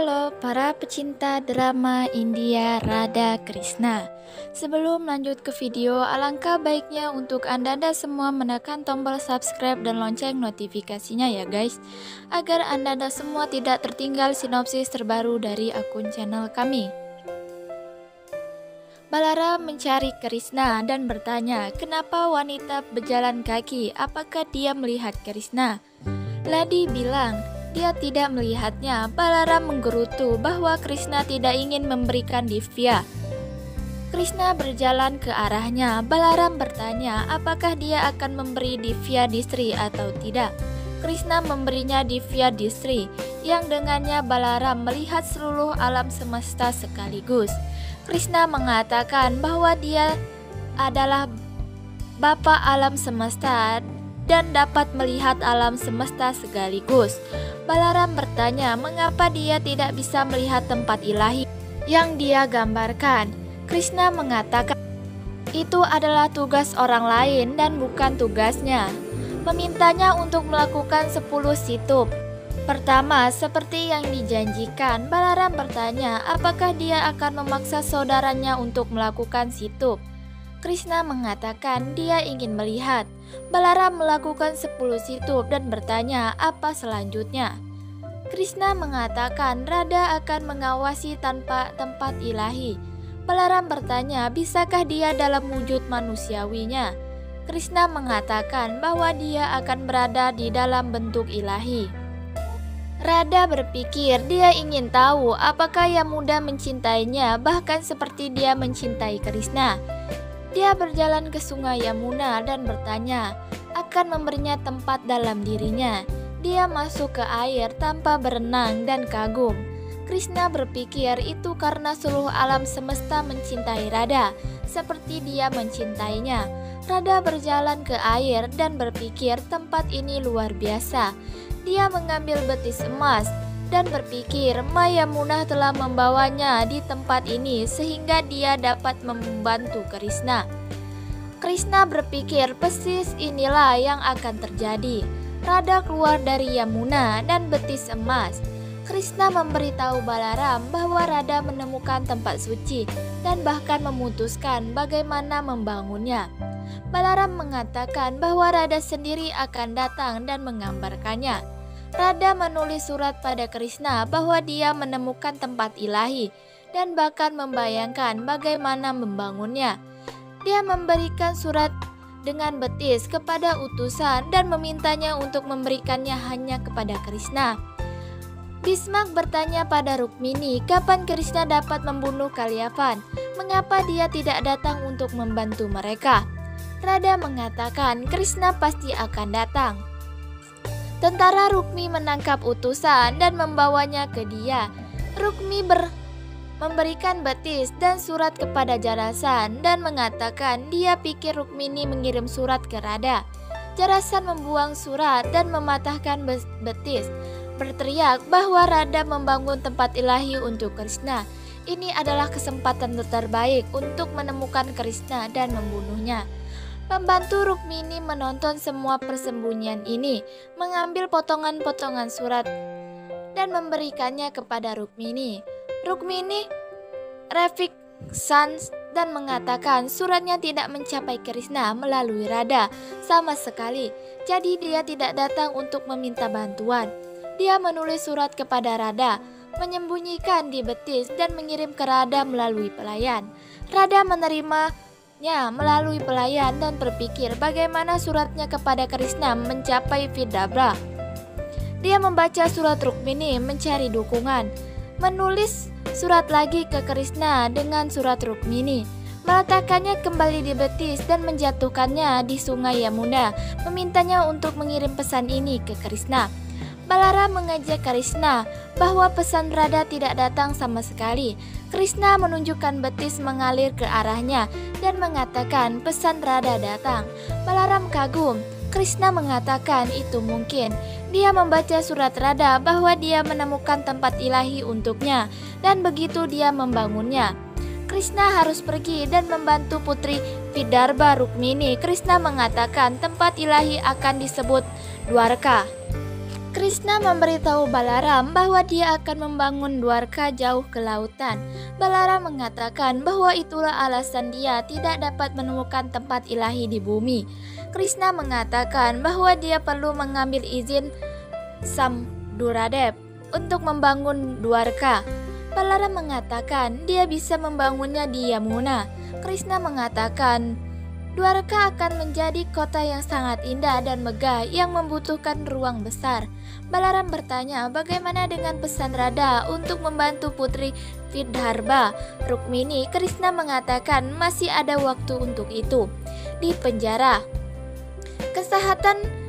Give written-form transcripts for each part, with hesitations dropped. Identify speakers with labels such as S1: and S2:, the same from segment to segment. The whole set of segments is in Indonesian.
S1: Halo para pecinta drama India Radha Krishna. Sebelum lanjut ke video, alangkah baiknya untuk Anda semua menekan tombol subscribe dan lonceng notifikasinya ya guys, agar Anda semua tidak tertinggal sinopsis terbaru dari akun channel kami. Balaram mencari Krishna dan bertanya kenapa wanita berjalan kaki, apakah dia melihat Krishna? Ladi bilang dia tidak melihatnya. Balaram menggerutu bahwa Krishna tidak ingin memberikan divya. Krishna berjalan ke arahnya. Balaram bertanya apakah dia akan memberi divya distri atau tidak. Krishna memberinya divya distri, yang dengannya Balaram melihat seluruh alam semesta sekaligus. Krishna mengatakan bahwa dia adalah Bapa alam semesta dan dapat melihat alam semesta sekaligus. Balaram bertanya mengapa dia tidak bisa melihat tempat ilahi yang dia gambarkan. Krishna mengatakan itu adalah tugas orang lain dan bukan tugasnya. Memintanya untuk melakukan 10 situp. Pertama, seperti yang dijanjikan, Balaram bertanya apakah dia akan memaksa saudaranya untuk melakukan situp. Krishna mengatakan dia ingin melihat. Balaram melakukan 10 situp dan bertanya apa selanjutnya. Krishna mengatakan Radha akan mengawasi tanpa tempat ilahi. Balaram bertanya bisakah dia dalam wujud manusiawinya. Krishna mengatakan bahwa dia akan berada di dalam bentuk ilahi. Radha berpikir dia ingin tahu apakah Yamuda mencintainya bahkan seperti dia mencintai Krishna. Dia berjalan ke sungai Yamuna dan bertanya akan memberinya tempat dalam dirinya. Dia masuk ke air tanpa berenang dan kagum. Krishna berpikir itu karena seluruh alam semesta mencintai Radha seperti dia mencintainya. Radha berjalan ke air dan berpikir tempat ini luar biasa. Dia mengambil betis emas dan berpikir Yamuna telah membawanya di tempat ini sehingga dia dapat membantu Krishna. Krishna berpikir persis inilah yang akan terjadi. Radha keluar dari Yamuna dan betis emas. Krishna memberitahu Balaram bahwa Radha menemukan tempat suci dan bahkan memutuskan bagaimana membangunnya. Balaram mengatakan bahwa Radha sendiri akan datang dan menggambarkannya. Radha menulis surat pada Krishna bahwa dia menemukan tempat ilahi dan bahkan membayangkan bagaimana membangunnya. Dia memberikan surat dengan betis kepada utusan dan memintanya untuk memberikannya hanya kepada Krishna. Bismak bertanya pada Rukmini kapan Krishna dapat membunuh Kalyavan, mengapa dia tidak datang untuk membantu mereka. Radha mengatakan Krishna pasti akan datang. Tentara Rukmi menangkap utusan dan membawanya ke dia. Rukmi memberikan betis dan surat kepada Jarasan dan mengatakan dia pikir Rukmini mengirim surat ke Radha. Jarasan membuang surat dan mematahkan betis, berteriak bahwa Radha membangun tempat ilahi untuk Krishna. Ini adalah kesempatan terbaik untuk menemukan Krishna dan membunuhnya. Pembantu Rukmini menonton semua persembunyian ini, mengambil potongan-potongan surat dan memberikannya kepada Rukmini. Rukmini refleksi dan mengatakan suratnya tidak mencapai Krishna melalui Radha sama sekali, jadi dia tidak datang untuk meminta bantuan. Dia menulis surat kepada Radha, menyembunyikan di betis dan mengirim ke Radha melalui pelayan. Radha menerimanya melalui pelayan dan berpikir bagaimana suratnya kepada Krishna mencapai Vidarbha. Dia membaca surat Rukmini mencari dukungan, menulis surat lagi ke Krishna dengan surat Rukmini, meletakkannya kembali di betis dan menjatuhkannya di sungai Yamuna, memintanya untuk mengirim pesan ini ke Krishna. Balaram mengajak Krishna bahwa pesan Radha tidak datang sama sekali. Krishna menunjukkan betis mengalir ke arahnya dan mengatakan pesan Radha datang. Balaram kagum. Krishna mengatakan itu mungkin. Dia membaca surat Radha bahwa dia menemukan tempat ilahi untuknya dan begitu dia membangunnya. Krishna harus pergi dan membantu putri Vidarbha Rukmini. Krishna mengatakan tempat ilahi akan disebut Dwarka. Krishna memberitahu Balaram bahwa dia akan membangun Dwarka jauh ke lautan. Balaram mengatakan bahwa itulah alasan dia tidak dapat menemukan tempat ilahi di bumi. Krishna mengatakan bahwa dia perlu mengambil izin Samduradev untuk membangun Dwarka. Balaram mengatakan dia bisa membangunnya di Yamuna. Krishna mengatakan Dwarka akan menjadi kota yang sangat indah dan megah yang membutuhkan ruang besar. Balaram bertanya bagaimana dengan pesan Radha untuk membantu putri Vidarbha Rukmini. Krishna mengatakan masih ada waktu untuk itu. Di penjara, kesehatan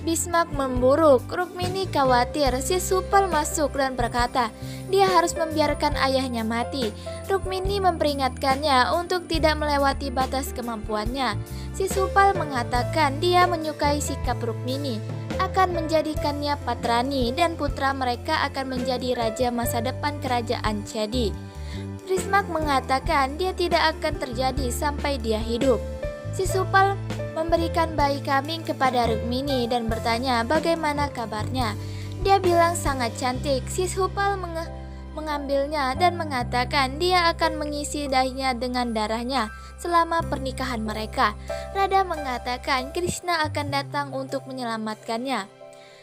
S1: Bismak memburuk. Rukmini khawatir. Sisupal masuk dan berkata dia harus membiarkan ayahnya mati. Rukmini memperingatkannya untuk tidak melewati batas kemampuannya. Sisupal mengatakan dia menyukai sikap Rukmini, akan menjadikannya patrani dan putra mereka akan menjadi raja masa depan kerajaan Chedi. Bismak mengatakan dia tidak akan terjadi sampai dia hidup. Sisupal memberikan bayi kambing kepada Rukmini dan bertanya bagaimana kabarnya. Dia bilang sangat cantik. Sisupal mengambilnya dan mengatakan dia akan mengisi dahinya dengan darahnya selama pernikahan mereka. Radha mengatakan Krishna akan datang untuk menyelamatkannya.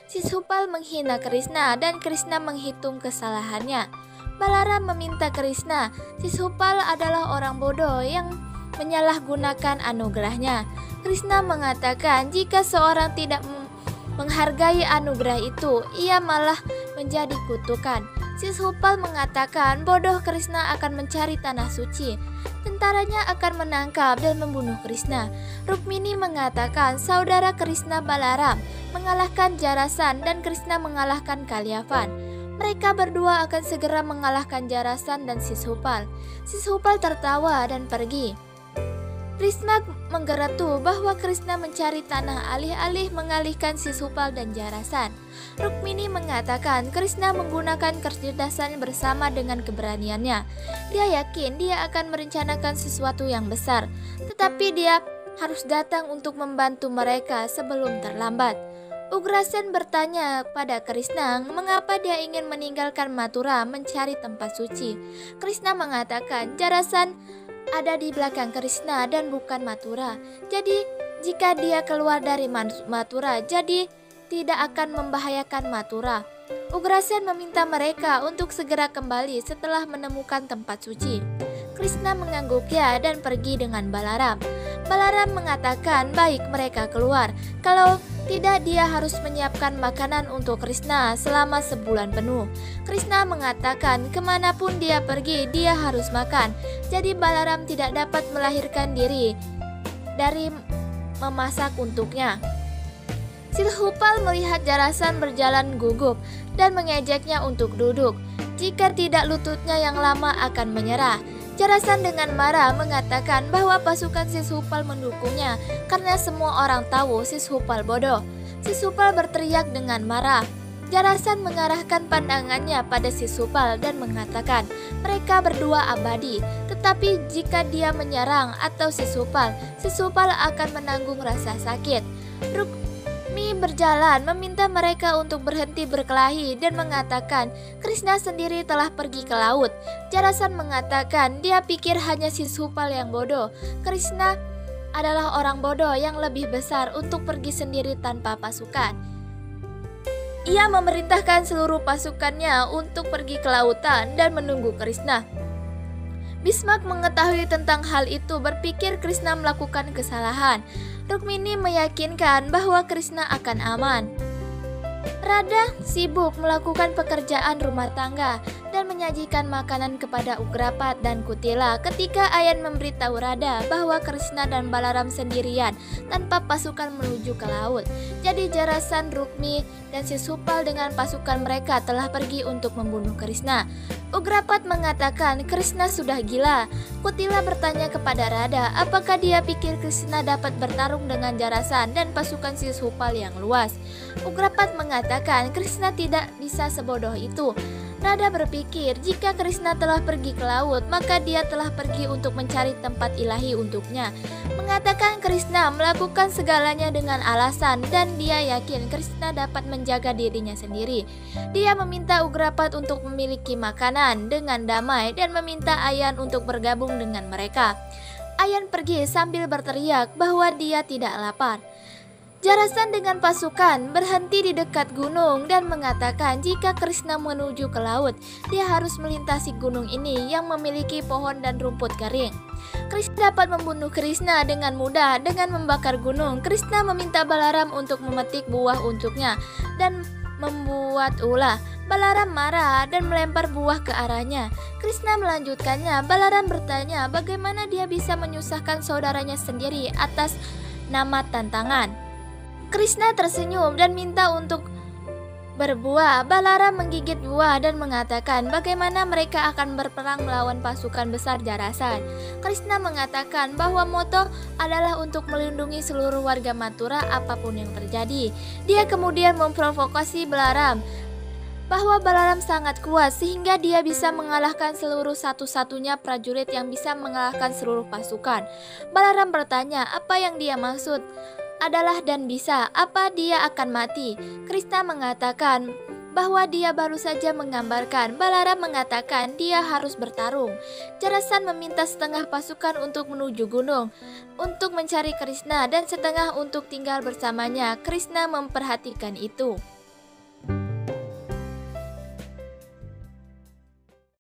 S1: Sisupal menghina Krishna dan Krishna menghitung kesalahannya. Balaram meminta Krishna. Sisupal adalah orang bodoh yang menyalahgunakan anugerahnya. Krishna mengatakan jika seorang tidak menghargai anugerah itu, ia malah menjadi kutukan. Sisupal mengatakan bodoh Krishna akan mencari tanah suci. Tentaranya akan menangkap dan membunuh Krishna. Rukmini mengatakan saudara Krishna Balaram mengalahkan Jarasan dan Krishna mengalahkan Kalyavan. Mereka berdua akan segera mengalahkan Jarasan dan Sisupal. Sisupal tertawa dan pergi. Krishna menggerutu bahwa Krishna mencari tanah alih-alih mengalihkan Sisupal dan Jarasan. Rukmini mengatakan Krishna menggunakan kecerdasan bersama dengan keberaniannya. Dia yakin dia akan merencanakan sesuatu yang besar, tetapi dia harus datang untuk membantu mereka sebelum terlambat. Ugrasen bertanya pada Krishna mengapa dia ingin meninggalkan Mathura mencari tempat suci. Krishna mengatakan Jarasan ada di belakang Krishna dan bukan Mathura. Jadi jika dia keluar dari Mathura, jadi tidak akan membahayakan Mathura. Ugrasen meminta mereka untuk segera kembali setelah menemukan tempat suci. Krishna mengangguknya dan pergi dengan Balaram. Balaram mengatakan baik mereka keluar. Kalau tidak dia harus menyiapkan makanan untuk Krishna selama sebulan penuh. Krishna mengatakan kemanapun dia pergi dia harus makan. Jadi Balaram tidak dapat melahirkan diri dari memasak untuknya. Sisupal melihat Jarasan berjalan gugup dan mengejeknya untuk duduk. Jika tidak lututnya yang lama akan menyerah. Jarasan dengan marah mengatakan bahwa pasukan Sisupal mendukungnya karena semua orang tahu Sisupal bodoh. Sisupal berteriak dengan marah. Jarasan mengarahkan pandangannya pada Sisupal dan mengatakan mereka berdua abadi. Tetapi jika dia menyerang atau Sisupal akan menanggung rasa sakit. Rukmi berjalan meminta mereka untuk berhenti berkelahi dan mengatakan Krishna sendiri telah pergi ke laut. Jarasan mengatakan dia pikir hanya Sisupal yang bodoh. Krishna adalah orang bodoh yang lebih besar untuk pergi sendiri tanpa pasukan. Ia memerintahkan seluruh pasukannya untuk pergi ke lautan dan menunggu Krishna. Bismak mengetahui tentang hal itu berpikir Krishna melakukan kesalahan. Rukmini meyakinkan bahwa Krishna akan aman. Radha sibuk melakukan pekerjaan rumah tangga dan menyajikan makanan kepada Ugrapat dan Kutila ketika Ayan memberitahu Radha bahwa Krishna dan Balaram sendirian tanpa pasukan menuju ke laut. Jadi Jarasan, Rukmi, dan Sisupal dengan pasukan mereka telah pergi untuk membunuh Krishna. Ugrapat mengatakan Krishna sudah gila. Kutila bertanya kepada Radha apakah dia pikir Krishna dapat bertarung dengan Jarasan dan pasukan Sisupal yang luas. Ugrapat mengatakan Krishna tidak bisa sebodoh itu. Radha berpikir jika Krishna telah pergi ke laut, maka dia telah pergi untuk mencari tempat ilahi untuknya. Mengatakan Krishna melakukan segalanya dengan alasan dan dia yakin Krishna dapat menjaga dirinya sendiri. Dia meminta Ugrapat untuk memiliki makanan dengan damai dan meminta Ayan untuk bergabung dengan mereka. Ayan pergi sambil berteriak bahwa dia tidak lapar. Jarasan dengan pasukan berhenti di dekat gunung dan mengatakan jika Krishna menuju ke laut, dia harus melintasi gunung ini yang memiliki pohon dan rumput kering. Krishna dapat membunuh Krishna dengan mudah dengan membakar gunung. Krishna meminta Balaram untuk memetik buah untuknya dan membuat ulah. Balaram marah dan melempar buah ke arahnya. Krishna melanjutkannya. Balaram bertanya bagaimana dia bisa menyusahkan saudaranya sendiri atas nama tantangan. Krishna tersenyum dan minta untuk berbuah. Balaram menggigit buah dan mengatakan bagaimana mereka akan berperang melawan pasukan besar Jarasan. Krishna mengatakan bahwa moto adalah untuk melindungi seluruh warga Mathura apapun yang terjadi. Dia kemudian memprovokasi Balaram bahwa Balaram sangat kuat sehingga dia bisa mengalahkan seluruh satu-satunya prajurit yang bisa mengalahkan seluruh pasukan. Balaram bertanya apa yang dia maksud adalah dan bisa, apa dia akan mati? Krishna mengatakan bahwa dia baru saja menggambarkan. Balaram mengatakan dia harus bertarung. Jarasan meminta setengah pasukan untuk menuju gunung untuk mencari Krishna dan setengah untuk tinggal bersamanya. Krishna memperhatikan itu.